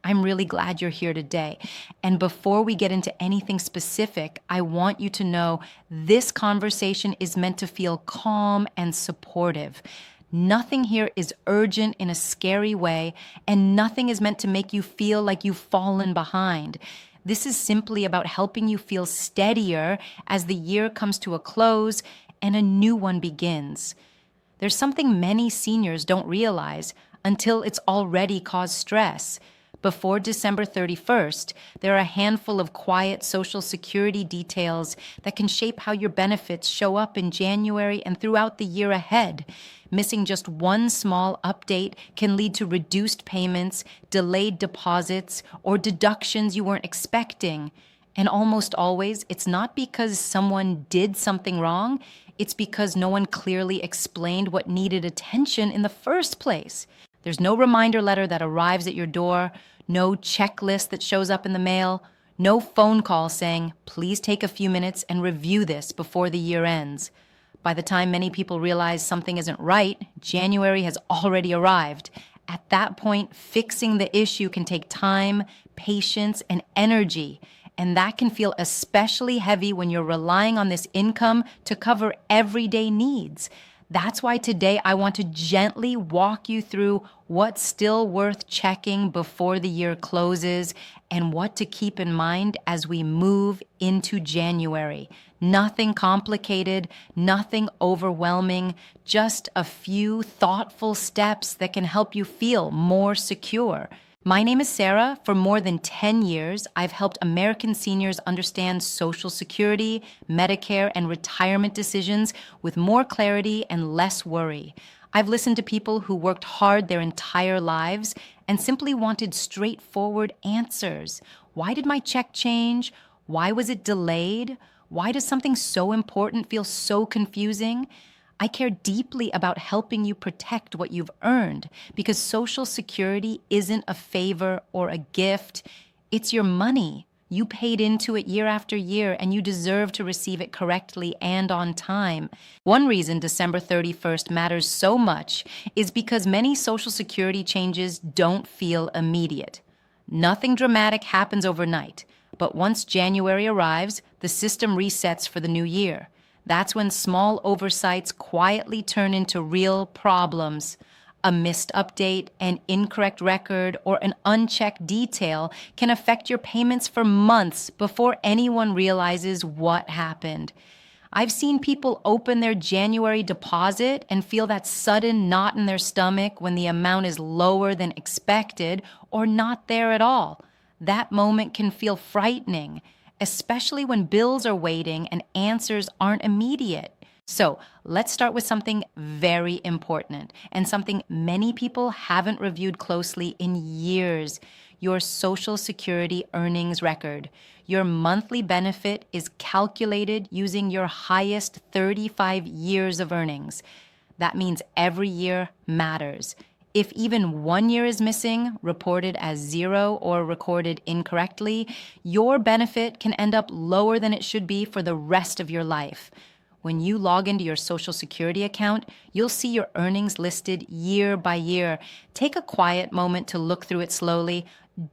I'm really glad you're here today. And before we get into anything specific, I want you to know this conversation is meant to feel calm and supportive. Nothing here is urgent in a scary way, and nothing is meant to make you feel like you've fallen behind. This is simply about helping you feel steadier as the year comes to a close and a new one begins. There's something many seniors don't realize until it's already caused stress. Before December 31st, there are a handful of quiet Social Security details that can shape how your benefits show up in January and throughout the year ahead. Missing just one small update can lead to reduced payments, delayed deposits, or deductions you weren't expecting. And almost always, it's not because someone did something wrong, it's because no one clearly explained what needed attention in the first place. There's no reminder letter that arrives at your door, no checklist that shows up in the mail, no phone call saying, please take a few minutes and review this before the year ends. By the time many people realize something isn't right, January has already arrived. At that point, fixing the issue can take time, patience, and energy. And that can feel especially heavy when you're relying on this income to cover everyday needs. That's why today I want to gently walk you through what's still worth checking before the year closes and what to keep in mind as we move into January. Nothing complicated, nothing overwhelming, just a few thoughtful steps that can help you feel more secure. My name is Sara. For more than 10 years, I've helped American seniors understand Social Security, Medicare, and retirement decisions with more clarity and less worry. I've listened to people who worked hard their entire lives and simply wanted straightforward answers. Why did my check change? Why was it delayed? Why does something so important feel so confusing? I care deeply about helping you protect what you've earned because Social Security isn't a favor or a gift. It's your money. You paid into it year after year, and you deserve to receive it correctly and on time. One reason December 31st matters so much is because many Social Security changes don't feel immediate. Nothing dramatic happens overnight, but once January arrives, the system resets for the new year. That's when small oversights quietly turn into real problems. A missed update, an incorrect record, or an unchecked detail can affect your payments for months before anyone realizes what happened. I've seen people open their January deposit and feel that sudden knot in their stomach when the amount is lower than expected or not there at all. That moment can feel frightening, especially when bills are waiting and answers aren't immediate. So let's start with something very important and something many people haven't reviewed closely in years: your Social Security earnings record. Your monthly benefit is calculated using your highest 35 years of earnings. That means every year matters. If even 1 year is missing, reported as zero, or recorded incorrectly, your benefit can end up lower than it should be for the rest of your life. When you log into your Social Security account, you'll see your earnings listed year by year. Take a quiet moment to look through it slowly.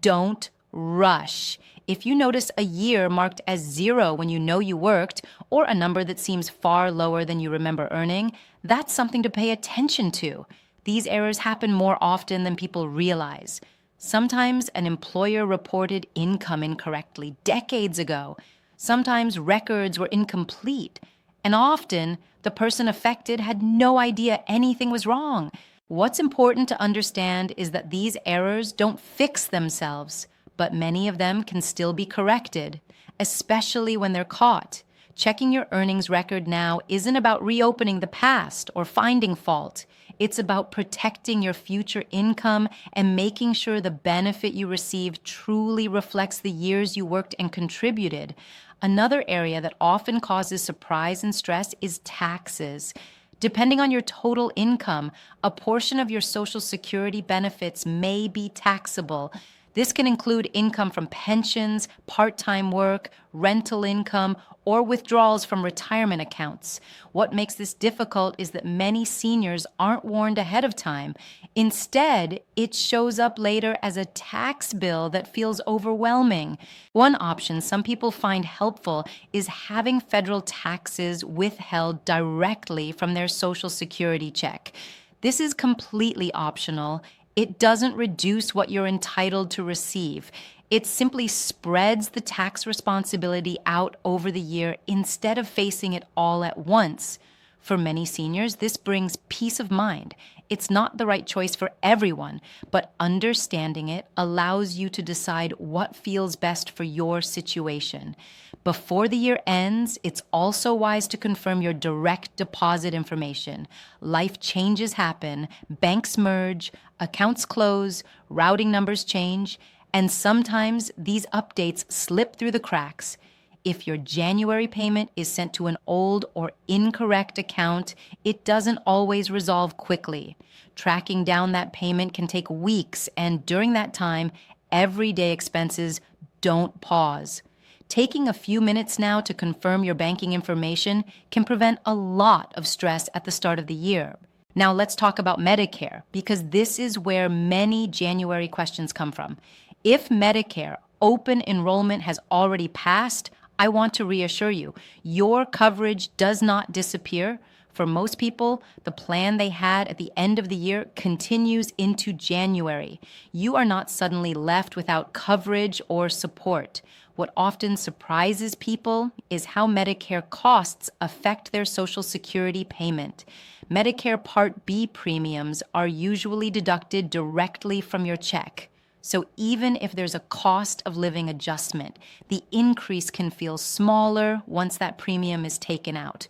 Don't rush. If you notice a year marked as zero when you know you worked, or a number that seems far lower than you remember earning, that's something to pay attention to. These errors happen more often than people realize. Sometimes an employer reported income incorrectly decades ago. Sometimes records were incomplete. And often, the person affected had no idea anything was wrong. What's important to understand is that these errors don't fix themselves, but many of them can still be corrected, especially when they're caught. Checking your earnings record now isn't about reopening the past or finding fault. It's about protecting your future income and making sure the benefit you receive truly reflects the years you worked and contributed. Another area that often causes surprise and stress is taxes. Depending on your total income, a portion of your Social Security benefits may be taxable. This can include income from pensions, part-time work, rental income, or withdrawals from retirement accounts. What makes this difficult is that many seniors aren't warned ahead of time. Instead, it shows up later as a tax bill that feels overwhelming. One option some people find helpful is having federal taxes withheld directly from their Social Security check. This is completely optional. It doesn't reduce what you're entitled to receive. It simply spreads the tax responsibility out over the year instead of facing it all at once. For many seniors, this brings peace of mind. It's not the right choice for everyone, but understanding it allows you to decide what feels best for your situation. Before the year ends, it's also wise to confirm your direct deposit information. Life changes happen, banks merge, accounts close, routing numbers change, and sometimes these updates slip through the cracks. If your January payment is sent to an old or incorrect account, it doesn't always resolve quickly. Tracking down that payment can take weeks, and during that time, everyday expenses don't pause. Taking a few minutes now to confirm your banking information can prevent a lot of stress at the start of the year. Now let's talk about Medicare, because this is where many January questions come from. If Medicare open enrollment has already passed, I want to reassure you, your coverage does not disappear. For most people, the plan they had at the end of the year continues into January. You are not suddenly left without coverage or support. What often surprises people is how Medicare costs affect their Social Security payment. Medicare Part B premiums are usually deducted directly from your check. So even if there's a cost of living adjustment, the increase can feel smaller once that premium is taken out.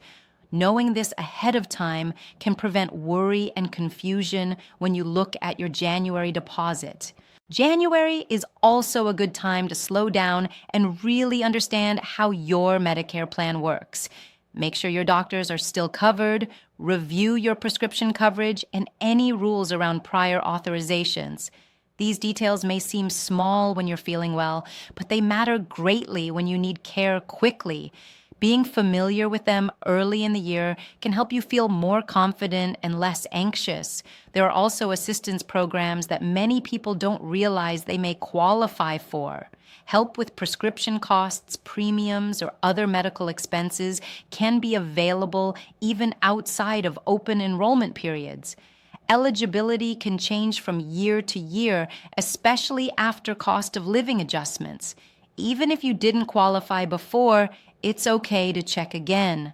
Knowing this ahead of time can prevent worry and confusion when you look at your January deposit. January is also a good time to slow down and really understand how your Medicare plan works. Make sure your doctors are still covered, review your prescription coverage, and any rules around prior authorizations. These details may seem small when you're feeling well, but they matter greatly when you need care quickly. Being familiar with them early in the year can help you feel more confident and less anxious. There are also assistance programs that many people don't realize they may qualify for. Help with prescription costs, premiums, or other medical expenses can be available even outside of open enrollment periods. Eligibility can change from year to year, especially after cost of living adjustments. Even if you didn't qualify before, it's okay to check again.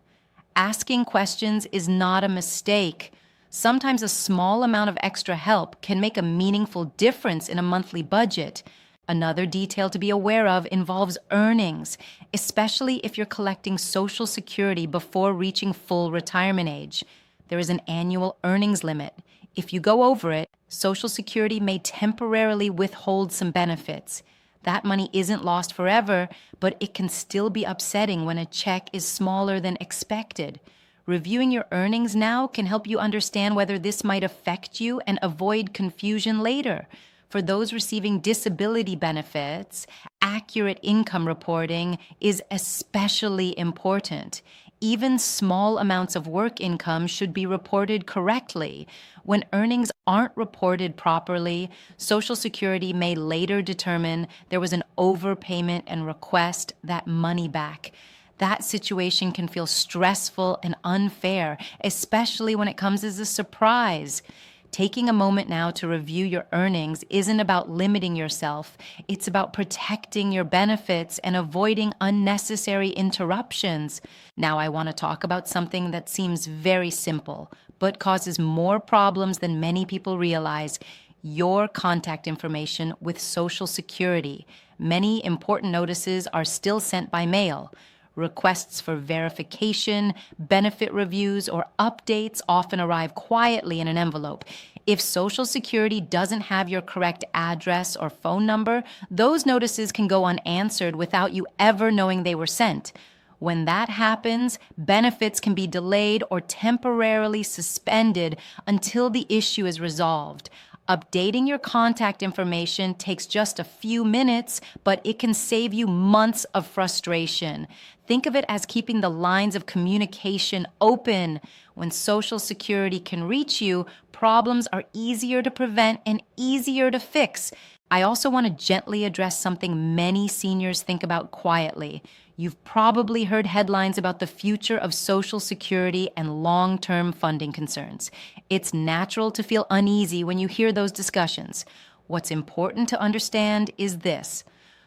Asking questions is not a mistake. Sometimes a small amount of extra help can make a meaningful difference in a monthly budget. Another detail to be aware of involves earnings, especially if you're collecting Social Security before reaching full retirement age. There is an annual earnings limit. If you go over it, Social Security may temporarily withhold some benefits. That money isn't lost forever, but it can still be upsetting when a check is smaller than expected. Reviewing your earnings now can help you understand whether this might affect you and avoid confusion later. For those receiving disability benefits, accurate income reporting is especially important. Even small amounts of work income should be reported correctly. When earnings aren't reported properly, Social Security may later determine there was an overpayment and request that money back. That situation can feel stressful and unfair, especially when it comes as a surprise. Taking a moment now to review your earnings isn't about limiting yourself. It's about protecting your benefits and avoiding unnecessary interruptions. Now I want to talk about something that seems very simple, but causes more problems than many people realize: your contact information with Social Security. Many important notices are still sent by mail. Requests for verification, benefit reviews, or updates often arrive quietly in an envelope. If Social Security doesn't have your correct address or phone number, those notices can go unanswered without you ever knowing they were sent. When that happens, benefits can be delayed or temporarily suspended until the issue is resolved. Updating your contact information takes just a few minutes, but it can save you months of frustration. Think of it as keeping the lines of communication open. When Social Security can reach you, problems are easier to prevent and easier to fix. I also want to gently address something many seniors think about quietly. You've probably heard headlines about the future of Social Security and long-term funding concerns. It's natural to feel uneasy when you hear those discussions. What's important to understand is this.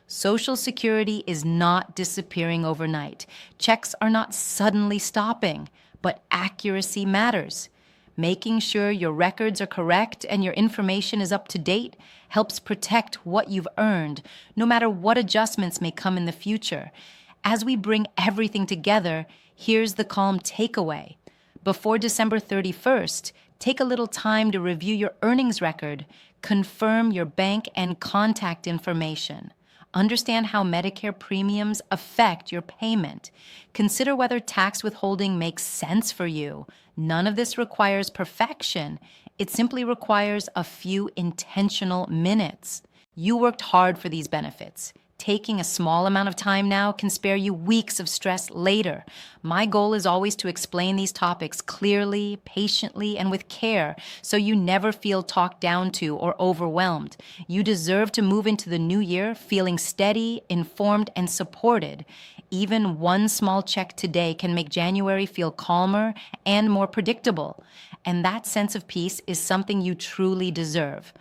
Social Security is not disappearing overnight. Checks are not suddenly stopping, but accuracy matters. Making sure your records are correct and your information is up to date helps protect what you've earned, no matter what adjustments may come in the future. As we bring everything together, here's the calm takeaway. Before December 31st, take a little time to review your earnings record, confirm your bank and contact information. Understand how Medicare premiums affect your payment. Consider whether tax withholding makes sense for you. None of this requires perfection. It simply requires a few intentional minutes. You worked hard for these benefits. Taking a small amount of time now can spare you weeks of stress later. My goal is always to explain these topics clearly, patiently, and with care, so you never feel talked down to or overwhelmed. You deserve to move into the new year feeling steady, informed, and supported. Even one small check today can make January feel calmer and more predictable. And that sense of peace is something you truly deserve.